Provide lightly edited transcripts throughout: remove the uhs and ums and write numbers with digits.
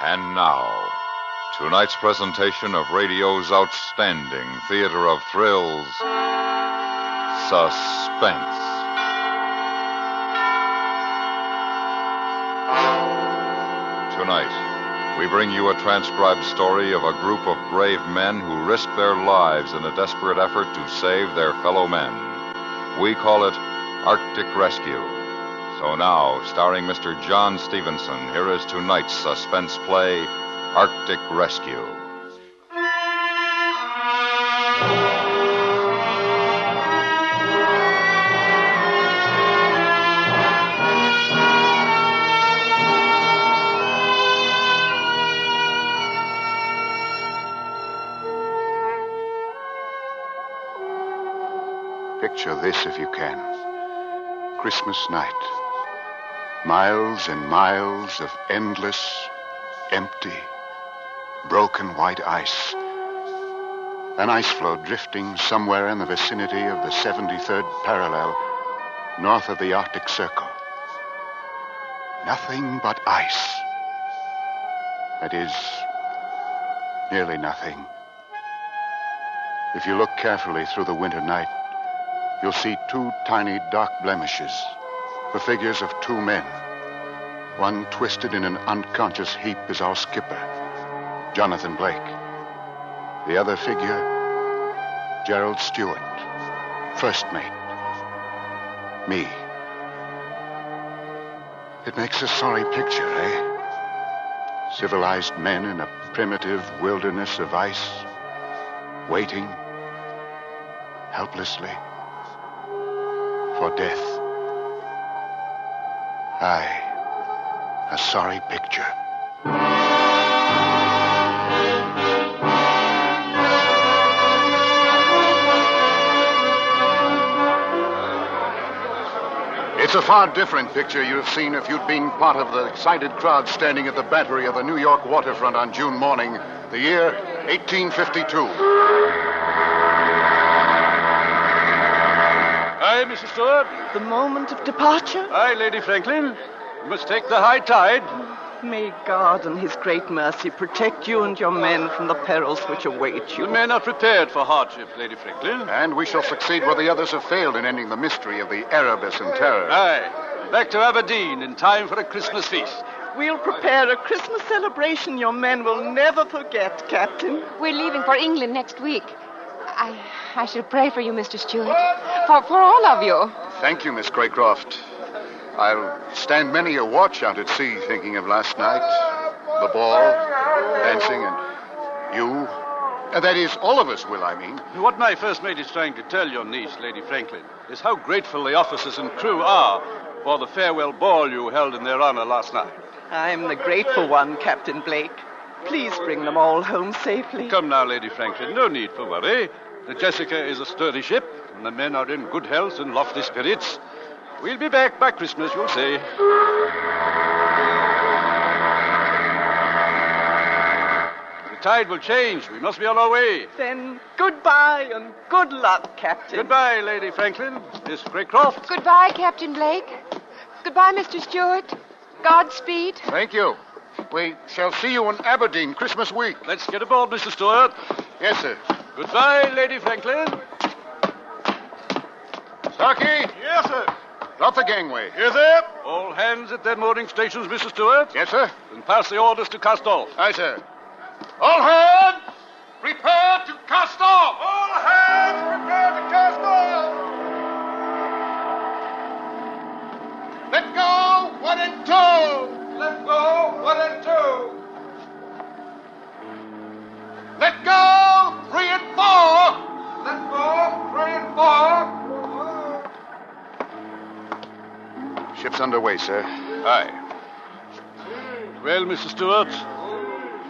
And now, tonight's presentation of radio's outstanding theater of thrills, Suspense. Tonight, we bring you a transcribed story of a group of brave men who risk their lives in a desperate effort to save their fellow men. We call it Arctic Rescue. So now, starring Mr. John Stevenson, here is tonight's suspense play, Arctic Rescue. Picture this if you can. Christmas night. Miles and miles of endless, empty, broken white ice. An ice floe drifting somewhere in the vicinity of the 73rd parallel, north of the Arctic Circle. Nothing but ice. That is, nearly nothing. If you look carefully through the winter night, you'll see two tiny dark blemishes, the figures of two men. One twisted in an unconscious heap is our skipper, Jonathan Blake. The other figure, Gerald Stewart, first mate. Me. It makes a sorry picture, eh? Civilized men in a primitive wilderness of ice, waiting, helplessly, for death. Aye, a sorry picture. It's a far different picture you'd have seen if you'd been part of the excited crowd standing at the battery of the New York waterfront on June morning, the year 1852. Aye, Mrs. Stewart. The moment of departure? Aye, Lady Franklin. You must take the high tide. May God in his great mercy protect you and your men from the perils which await you. The men are prepared for hardship, Lady Franklin. And we shall succeed where the others have failed in ending the mystery of the Erebus and Terror. Aye. Back to Aberdeen in time for a Christmas feast. We'll prepare a Christmas celebration your men will never forget, Captain. We're leaving for England next week. I shall pray for you, Mr. Stewart. For all of you. Thank you, Miss Craycroft. I'll stand many a watch out at sea thinking of last night. The ball, dancing, and you. That is, all of us will, I mean. What my first mate is trying to tell your niece, Lady Franklin, is how grateful the officers and crew are for the farewell ball you held in their honor last night. I'm the grateful one, Captain Blake. Please bring them all home safely. Come now, Lady Franklin, no need for worry. The Jessica is a sturdy ship, and the men are in good health and lofty spirits. We'll be back by Christmas, you'll see. The tide will change. We must be on our way. Then goodbye and good luck, Captain. Goodbye, Lady Franklin. Miss Craycroft. Goodbye, Captain Blake. Goodbye, Mr. Stewart. Godspeed. Thank you. We shall see you in Aberdeen Christmas week. Let's get aboard, Mr. Stewart. Yes, sir. Goodbye, Lady Franklin. Starkey, Yes, sir. drop the gangway. Yes, sir. All hands at their mooring stations, Mr. Stewart. Yes, sir. And pass the orders to cast off. Aye, sir. All hands, prepare to cast off. All hands prepare to cast off. Let go, 1 and 2. Let go, 1 and 2. Let go, 3 and 4. Let go, 3 and 4. Ship's underway, sir. Aye. Well, Mr. Stewart,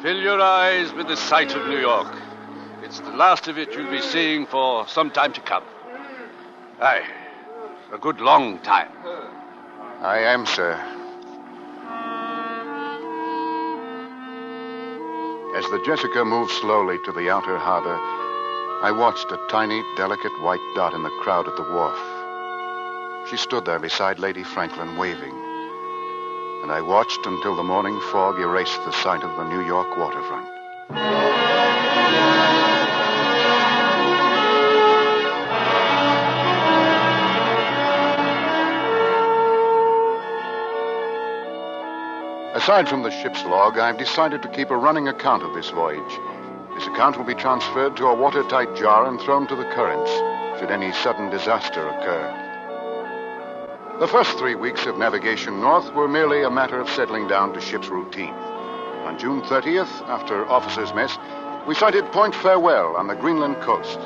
fill your eyes with the sight of New York. It's the last of it you'll be seeing for some time to come. Aye, a good long time. I am, sir. As the Jessica moved slowly to the outer harbor, I watched a tiny, delicate white dot in the crowd at the wharf. She stood there beside Lady Franklin, waving. and I watched until the morning fog erased the sight of the New York waterfront. Aside from the ship's log, I've decided to keep a running account of this voyage. This account will be transferred to a watertight jar and thrown to the currents should any sudden disaster occur. The first 3 weeks of navigation north were merely a matter of settling down to ship's routine. On June 30th, after officers' mess, we sighted Point Farewell on the Greenland coast.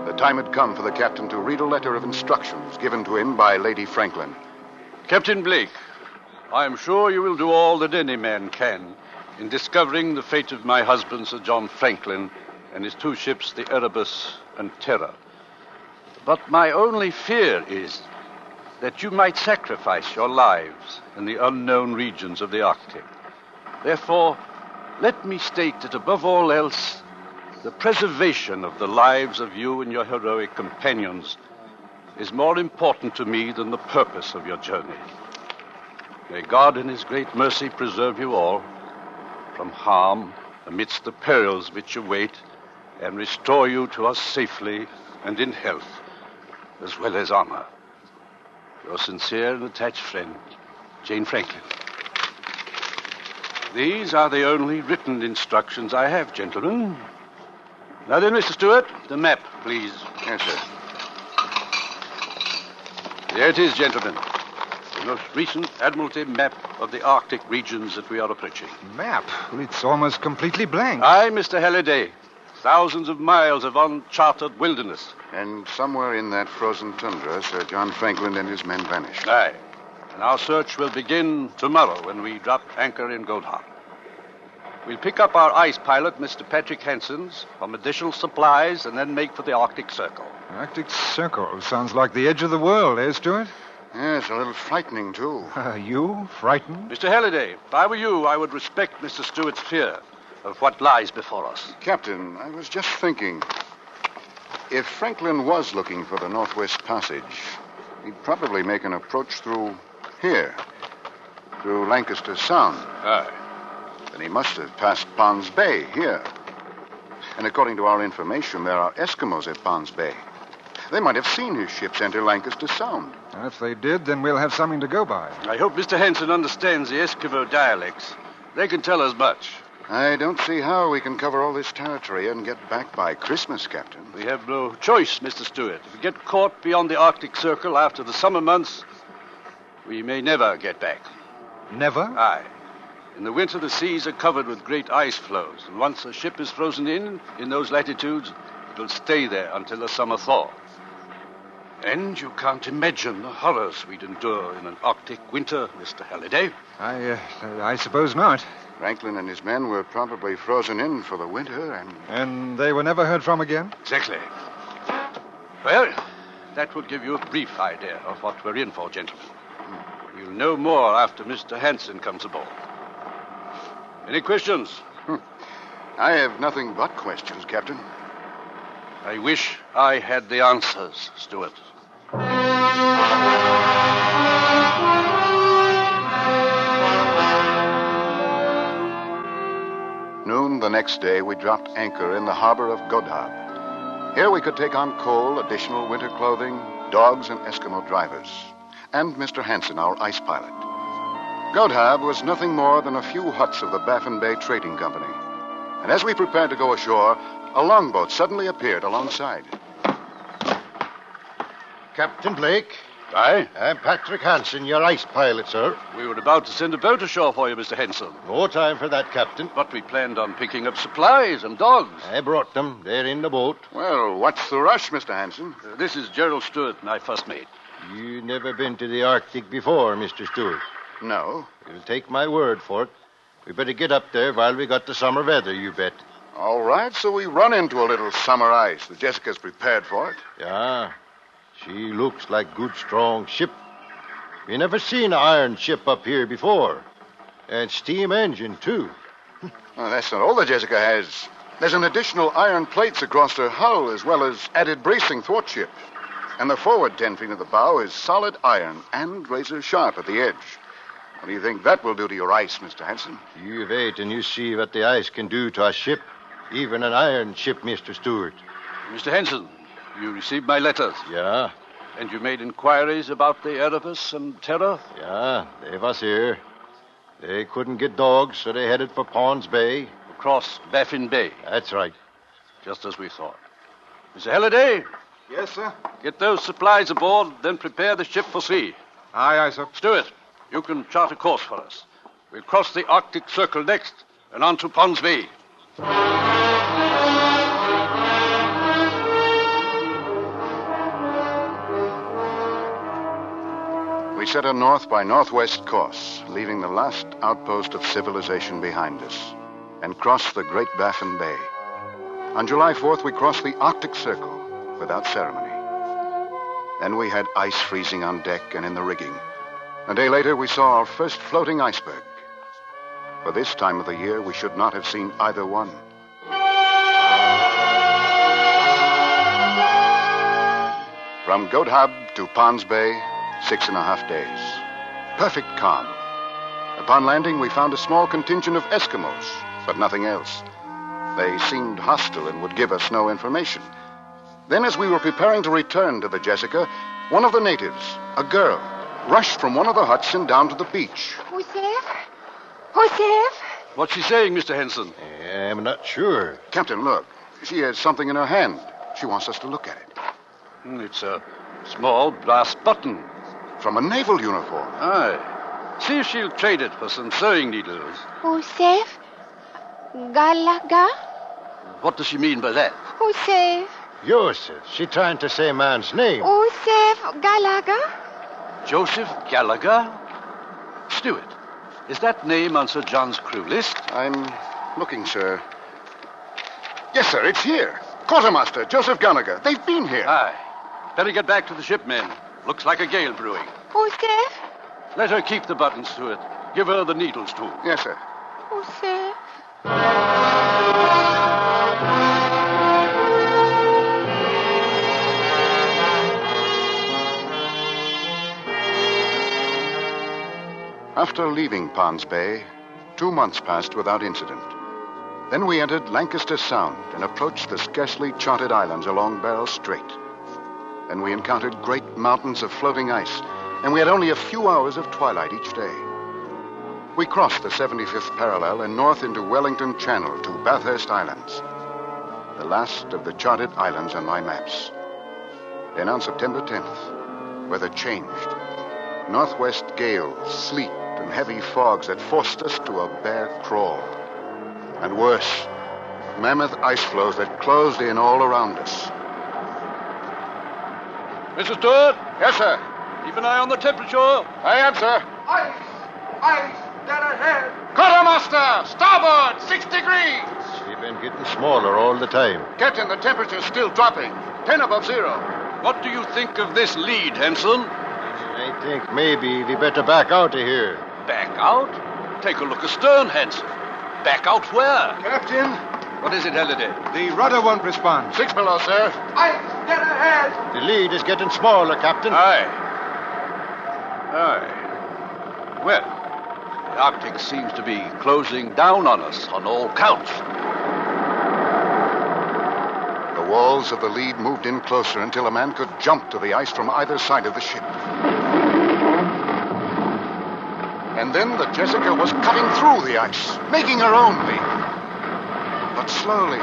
The time had come for the captain to read a letter of instructions given to him by Lady Franklin. Captain Blake, I am sure you will do all that any man can in discovering the fate of my husband, Sir John Franklin, and his 2 ships, the Erebus and Terror. But my only fear is that you might sacrifice your lives in the unknown regions of the Arctic. Therefore, let me state that above all else, the preservation of the lives of you and your heroic companions is more important to me than the purpose of your journey. May God in his great mercy preserve you all from harm amidst the perils which await, and restore you to us safely and in health, as well as honor. Your sincere and attached friend, Jane Franklin. These are the only written instructions I have, gentlemen. Now then, Mr. Stewart, the map, please. Yes, sir. There it is, gentlemen. The most recent Admiralty map of the Arctic regions that we are approaching. Map? Well, it's almost completely blank. Aye, Mr. Halliday. Thousands of miles of uncharted wilderness. And somewhere in that frozen tundra, Sir John Franklin and his men vanished. Aye. And our search will begin tomorrow when we drop anchor in Goldhart. We'll pick up our ice pilot, Mr. Patrick Hanson's, from additional supplies, and then make for the Arctic Circle. Arctic Circle sounds like the edge of the world, eh, Stuart? Yes, a little frightening, too. You? Frightened? Mr. Halliday, if I were you, I would respect Mr. Stewart's fear of what lies before us. Captain, I was just thinking, if Franklin was looking for the Northwest Passage, he'd probably make an approach through here, through Lancaster Sound. Aye. Then he must have passed Ponds Bay here. And according to our information, there are Eskimos at Ponds Bay. They might have seen his ships enter Lancaster Sound. If they did, then we'll have something to go by. I hope Mr. Hanson understands the Eskimo dialects. They can tell us much. I don't see how we can cover all this territory and get back by Christmas, Captain. We have no choice, Mr. Stewart. If we get caught beyond the Arctic Circle after the summer months, we may never get back. Never? Aye. In the winter, the seas are covered with great ice floes, and once a ship is frozen in those latitudes, it will stay there until the summer thaw. And you can't imagine the horrors we'd endure in an Arctic winter, Mr. Halliday. I suppose not. Franklin and his men were probably frozen in for the winter, And they were never heard from again? Exactly. Well, that would give you a brief idea of what we're in for, gentlemen. You'll know more after Mr. Hanson comes aboard. Any questions? I have nothing but questions, Captain. I wish I had the answers, Stewart. Noon the next day, we dropped anchor in the harbor of Godhaab. Here we could take on coal, additional winter clothing, dogs, and Eskimo drivers, and Mr. Hanson, our ice pilot. Godhaab was nothing more than a few huts of the Baffin Bay Trading Company. And as we prepared to go ashore, a longboat suddenly appeared alongside. Captain Blake. Aye? I'm Patrick Hanson, your ice pilot, sir. We were about to send a boat ashore for you, Mr. Hanson. No time for that, Captain. But we planned on picking up supplies and dogs. I brought them. They're in the boat. Well, what's the rush, Mr. Hanson? This is Gerald Stewart, my first mate. You never been to the Arctic before, Mr. Stewart. No. You'll take my word for it. We better get up there while we got the summer weather, you bet. All right, so we run into a little summer ice. The Jessica's prepared for it. Yeah. She looks like good, strong ship. We never seen an iron ship up here before. And steam engine, too. Well, that's not all the Jessica has. There's an additional iron plates across her hull, as well as added bracing thwartships. And the forward 10 feet of the bow is solid iron and razor sharp at the edge. What do you think that will do to your ice, Mr. Hanson? You wait and you see what the ice can do to a ship. Even an iron ship, Mr. Stewart. Mr. Henson, you received my letters. Yeah, And you made inquiries about the Erebus and Terror? yeah, they was here. They couldn't get dogs, so they headed for Pond's Bay. Across Baffin Bay, That's right. just as we thought. Mr. Halliday, Yes, sir. get those supplies aboard, then prepare the ship for sea. Aye, aye, sir. Stewart, you can chart a course for us. We'll cross the Arctic Circle next and on to Pond's Bay. We set a north by northwest course, leaving the last outpost of civilization behind us, and crossed the Great Baffin Bay. On July 4th, we crossed the Arctic Circle without ceremony. Then we had ice freezing on deck and in the rigging. A day later, we saw our first floating iceberg. For this time of the year, we should not have seen either one. From Godhab to Pond's Bay, 6.5 days. Perfect calm. Upon landing, we found a small contingent of Eskimos, but nothing else. They seemed hostile and would give us no information. Then, as we were preparing to return to the Jessica, one of the natives, a girl, rushed from one of the huts and down to the beach. Joseph? Joseph? What's she saying, Mr. Henson? I'm not sure. Captain, look. She has something in her hand. She wants us to look at it. It's a small brass button. From a naval uniform. Aye. See if she'll trade it for some sewing needles. Joseph? Galaga? What does she mean by that? Joseph? Joseph, she trying to say man's name. Joseph Galaga? Joseph Gallagher? Stewart, is that name on Sir John's crew list? I'm looking, sir. Yes, sir, it's here. Quartermaster Joseph Gallagher. They've been here. Aye. Better get back to the ship, men. Looks like a gale brewing. Joseph? Let her keep the buttons to it. Give her the needles, too. Yes, sir. Joseph? After leaving Pond's Bay, 2 months passed without incident. Then we entered Lancaster Sound and approached the scarcely charted islands along Barrel Strait. Then we encountered great mountains of floating ice, and we had only a few hours of twilight each day. We crossed the 75th parallel and north into Wellington Channel to Bathurst Islands, the last of the charted islands on my maps. Then on September 10th, weather changed. Northwest gales, sleet, and heavy fogs that forced us to a bare crawl. And worse, mammoth ice floes that closed in all around us. Mr. Stewart, Yes, sir. keep an eye on the temperature. I am, sir. Ice, dead ahead. Quartermaster, starboard, 6 degrees. She's been getting smaller all the time. Captain, the temperature's still dropping. 10 above zero. What do you think of this lead, Henson? I think maybe we better back out of here. Back out? Take a look astern, Henson. Back out where? Captain, What is it, Halliday? the rudder won't respond. 6 below, sir. Ice, dead ahead. The lead is getting smaller, Captain. Aye. Well, the Arctic seems to be closing down on us on all counts. The walls of the lead moved in closer until a man could jump to the ice from either side of the ship. And then the Jessica was cutting through the ice, making her own lead. But slowly,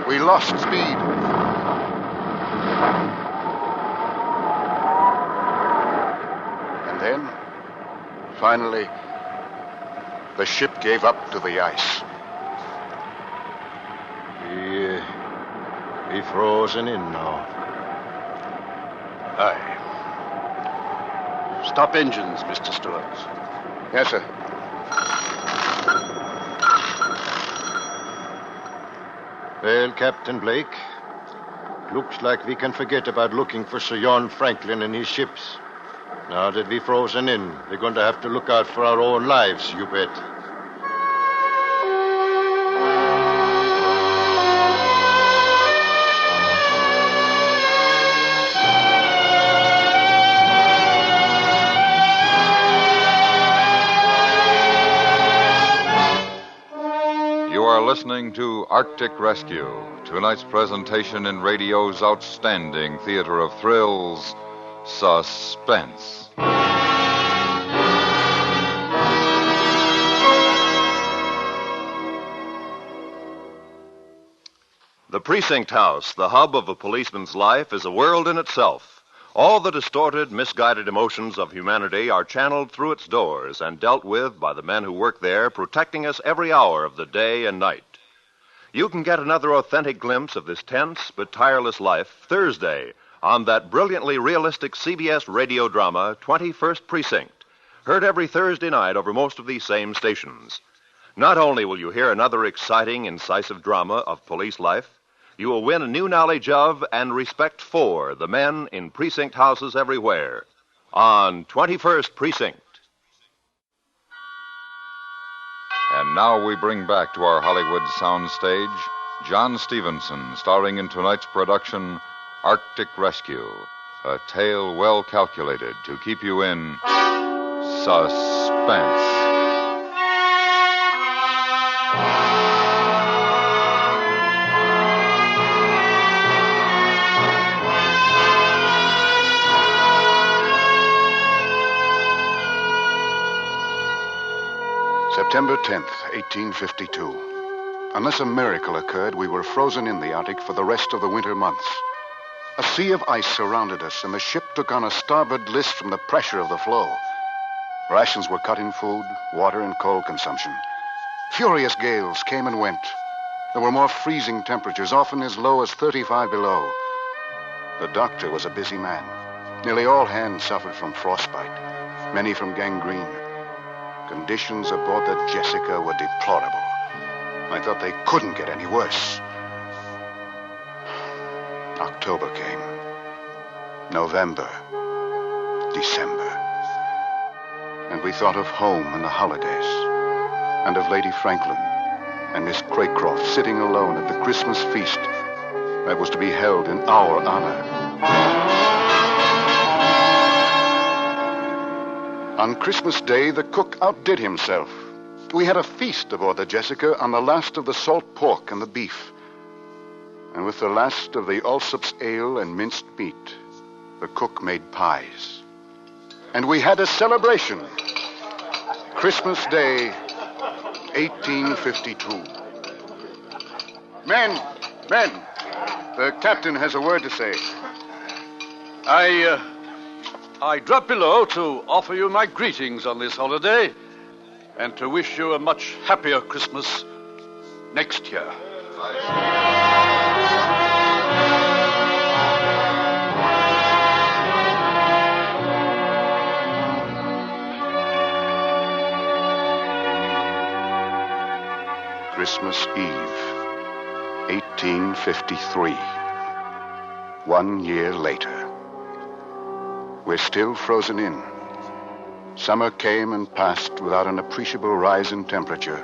we lost speed. And then, finally, the ship gave up to the ice. We frozen in now. Aye. Stop engines, Mr. Stewart. Yes, sir. Well, Captain Blake, looks like we can forget about looking for Sir John Franklin and his ships. Now that we've frozen in, we're going to have to look out for our own lives, you bet. listening to Arctic Rescue, tonight's presentation in radio's outstanding theater of thrills, Suspense. The precinct house, the hub of a policeman's life, is a world in itself. All the distorted, misguided emotions of humanity are channeled through its doors and dealt with by the men who work there, protecting us every hour of the day and night. You can get another authentic glimpse of this tense but tireless life Thursday on that brilliantly realistic CBS radio drama, 21st Precinct, heard every Thursday night over most of these same stations. Not only will you hear another exciting, incisive drama of police life, you will win a new knowledge of and respect for the men in precinct houses everywhere on 21st Precinct. And now we bring back to our Hollywood soundstage John Stevenson, starring in tonight's production, Arctic Rescue, a tale well calculated to keep you in suspense. September 10th, 1852. Unless a miracle occurred, we were frozen in the Arctic for the rest of the winter months. A sea of ice surrounded us, and the ship took on a starboard list from the pressure of the floe. Rations were cut in food, water, and coal consumption. Furious gales came and went. There were more freezing temperatures, often as low as 35 below. The doctor was a busy man. Nearly all hands suffered from frostbite, many from gangrene. Conditions aboard the Jessica were deplorable. I thought they couldn't get any worse. October came. November. December. And we thought of home and the holidays. And of Lady Franklin and Miss Craycroft sitting alone at the Christmas feast that was to be held in our honor. On Christmas Day, the cook outdid himself. We had a feast aboard the Jessica on the last of the salt pork and the beef. And with the last of the Allsop's ale and minced meat, the cook made pies. And we had a celebration. Christmas Day, 1852. Men, the captain has a word to say. I dropped below to offer you my greetings on this holiday and to wish you a much happier Christmas next year. Christmas Eve, 1853. 1 year later. We're still frozen in. Summer came and passed without an appreciable rise in temperature,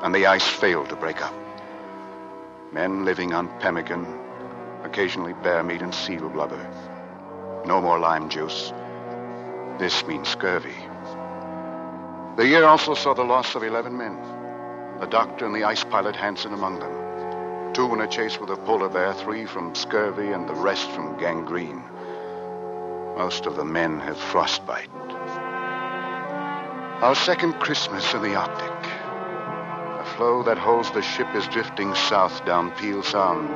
and the ice failed to break up. Men living on pemmican, occasionally bear meat and seal blubber. No more lime juice. This means scurvy. The year also saw the loss of 11 men. The doctor and the ice pilot Hansen among them. 2 in a chase with a polar bear, 3 from scurvy, and the rest from gangrene. Most of the men have frostbite. Our second Christmas in the Arctic. The floe that holds the ship is drifting south down Peel Sound.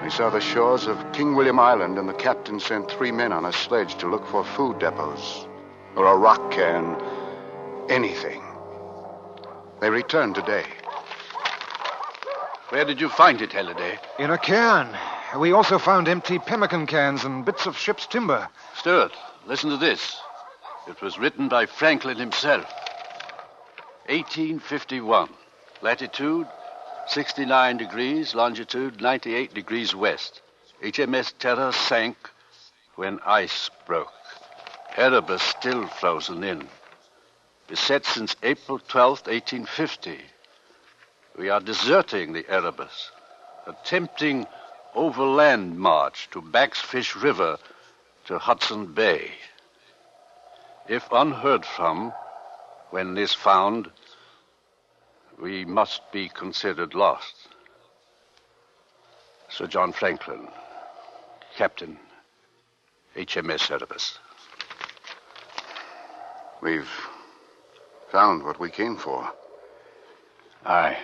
We saw the shores of King William Island, and the captain sent 3 men on a sledge to look for food depots or a rock cairn, anything. They returned today. Where did you find it, Halliday? In a cairn. We also found empty pemmican cans and bits of ship's timber. Stuart, listen to this. It was written by Franklin himself. 1851. Latitude 69 degrees, longitude 98 degrees west. HMS Terror sank when ice broke. Erebus still frozen in. Beset since April 12th, 1850. We are deserting the Erebus, attempting overland march to Baxfish River to Hudson Bay. If unheard from, when this found, we must be considered lost. Sir John Franklin, Captain, HMS Erebus. We've found what we came for. Aye.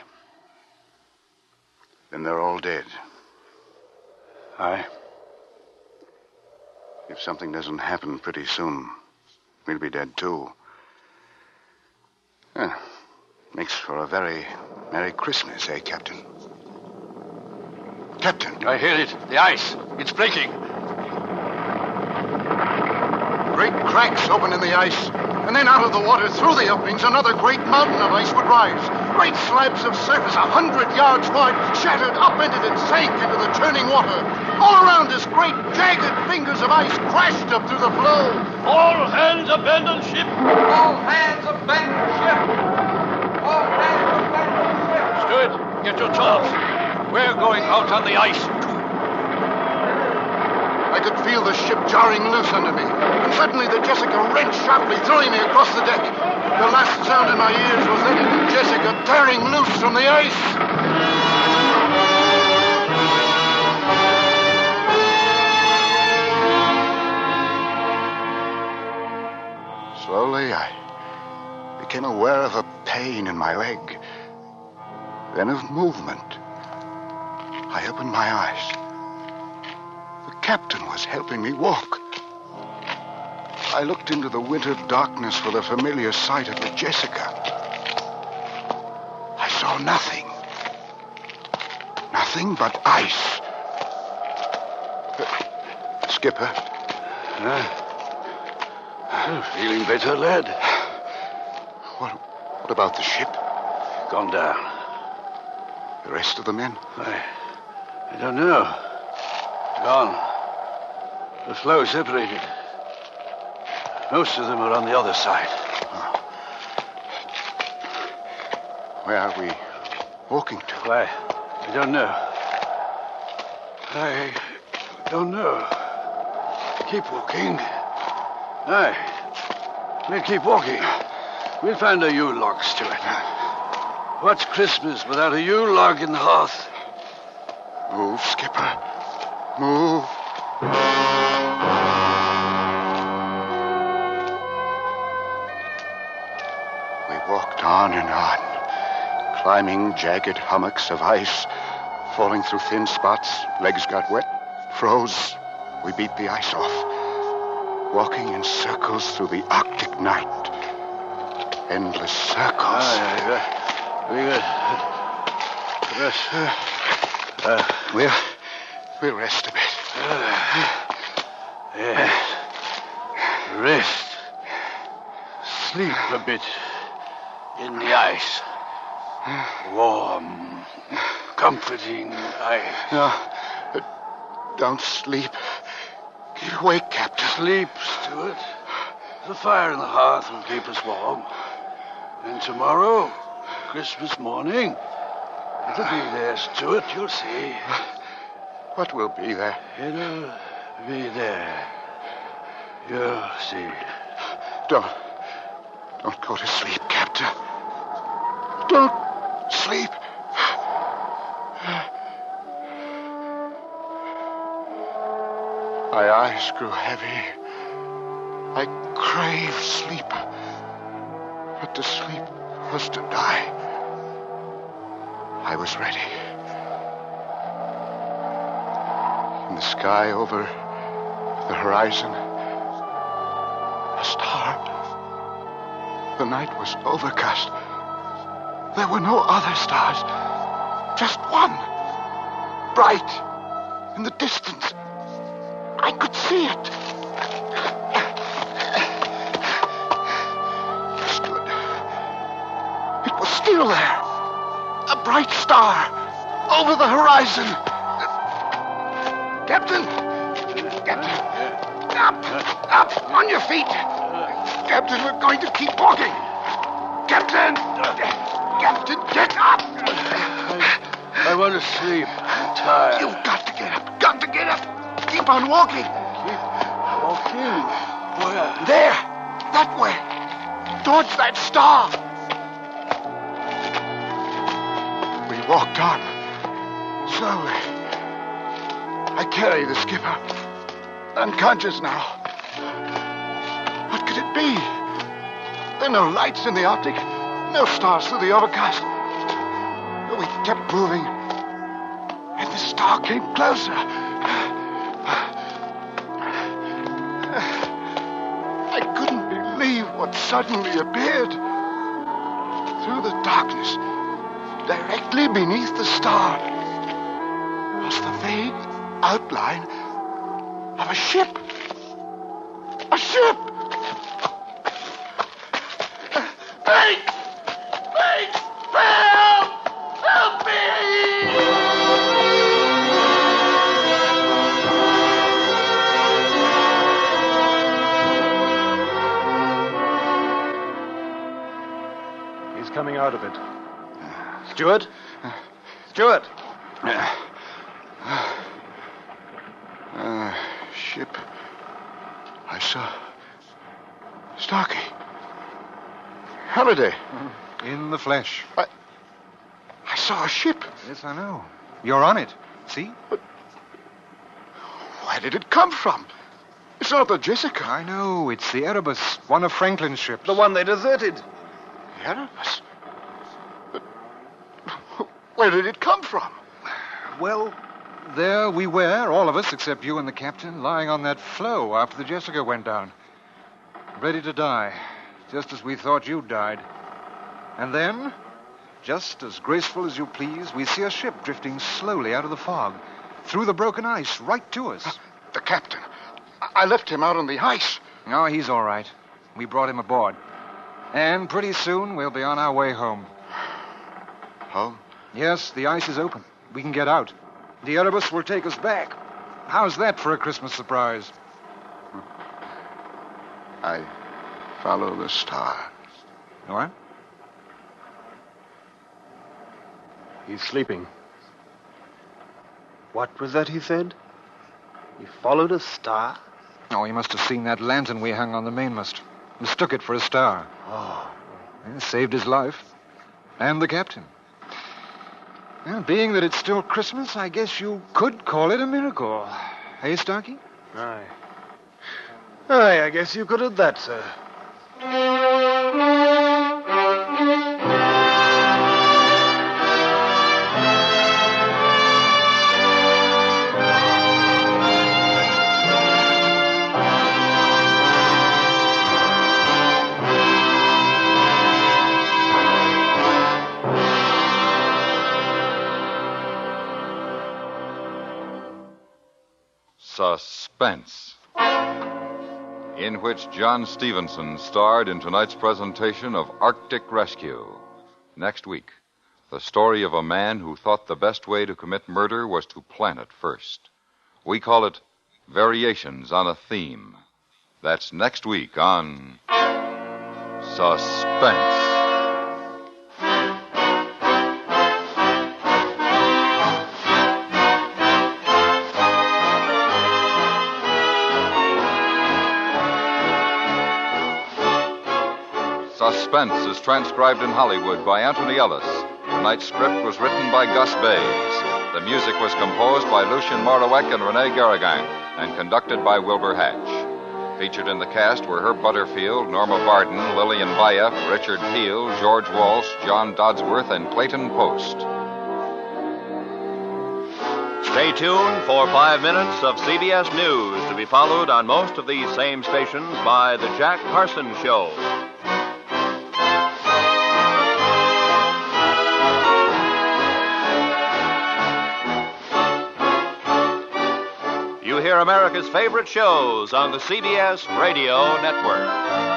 Then they're all dead. Aye. If something doesn't happen pretty soon, we'll be dead too. Makes for a very Merry Christmas, eh, Captain? Captain! I hear it. The ice. It's breaking. Great cracks open in the ice, and then out of the water, through the openings, another great mountain of ice would rise. Great slabs of surface 100 yards wide, shattered, upended, and sank into the churning water. All around us, great, jagged fingers of ice crashed up through the flow. All hands abandon ship. All hands abandon ship. All hands abandon ship. Stewart, get your tubs. We're going out on the ice, too. I could feel the ship jarring loose under me, and suddenly the Jessica wrenched sharply, throwing me across the deck. The last sound in my ears was that of the Jessica tearing loose from the ice. Slowly, I became aware of a pain in my leg, then of movement. I opened my eyes. The captain was helping me walk. I looked into the winter darkness for the familiar sight of the Jessica. I saw nothing. Nothing but ice. Skipper. Feeling better, lad? What about the ship? Gone down. The rest of the men? I don't know. Gone. The flow separated. Most of them are on the other side. Where are we walking to? Why, I don't know. I don't know. Keep walking. Aye. We'll keep walking. We'll find a Yule log, Stuart. What's Christmas without a Yule log in the hearth? Move, Skipper. Move. We walked on and on, climbing jagged hummocks of ice, falling through thin spots. Legs got wet, froze. We beat the ice off, walking in circles through the Arctic night. Endless circles. Very good. We'll rest a bit. Yes. Rest. Sleep a bit in the ice. Warm, comforting ice. No, don't sleep. Keep awake, Captain. Sleep, Stuart. The fire in the hearth will keep us warm. And tomorrow, Christmas morning, it'll be there, Stuart, you'll see. What will be there? It'll be there. You'll see. Don't go to sleep, Captain. Don't sleep. My eyes grew heavy. I craved sleep. But to sleep was to die. I was ready. In the sky over the horizon, a star. The night was overcast. There were no other stars. Just one. Bright. In the distance. I could see it. Stood. It was still there. A bright star. Over the horizon. Captain! Captain! Up! On your feet! Captain, we're going to keep walking! Captain! Captain, get up! I want to sleep. I'm tired. You've got to get up. Got to get up. Keep on walking. Keep walking? Where? There. That way. Towards that star. walked on, slowly. I carry the skipper, unconscious now. What could it be? There are no lights in the Arctic, no stars through the overcast. But we kept moving, and the star came closer. I couldn't believe what suddenly appeared. Through the darkness, directly beneath the star, was the vague outline of a ship. A ship! Hey! Hey! Help! Help me! He's coming out of it. Stewart? Stewart! Ship. I saw Starkey. Halliday. In the flesh. I saw a ship. Yes, I know. You're on it. See? But where did it come from? It's not the Jessica. I know. It's the Erebus, one of Franklin's ships. The one they deserted. The Erebus? But where did it come from? Well, there we were, all of us, except you and the captain, lying on that floe after the Jessica went down. Ready to die, just as we thought you'd died. And then, just as graceful as you please, we see a ship drifting slowly out of the fog, through the broken ice, right to us. The captain. I left him out on the ice. Oh, he's all right. We brought him aboard. And pretty soon we'll be on our way home. Home? Yes, the ice is open. We can get out. The Erebus will take us back. How's that for a Christmas surprise? I follow the star. What? He's sleeping. What was that he said? He followed a star? Oh, he must have seen that lantern we hung on the mainmast. Mistook it for a star. Oh. And saved his life. And the captain. Well, being that it's still Christmas, I guess you could call it a miracle. Hey, Starkey? Aye. Aye, I guess you could have that, sir. Suspense, in which John Stevenson starred in tonight's presentation of Arctic Rescue. Next week, the story of a man who thought the best way to commit murder was to plan it first. We call it Variations on a Theme. That's next week on Suspense. Suspense is transcribed in Hollywood by Anthony Ellis. Tonight's script was written by Gus Bays. The music was composed by Lucien Morawek and Rene Garrigang and conducted by Wilbur Hatch. Featured in the cast were Herb Butterfield, Norma Barden, Lillian Bayef, Richard Peel, George Walsh, John Dodsworth, and Clayton Post. Stay tuned for 5 minutes of CBS News, to be followed on most of these same stations by The Jack Parsons Show. You hear America's favorite shows on the CBS Radio Network.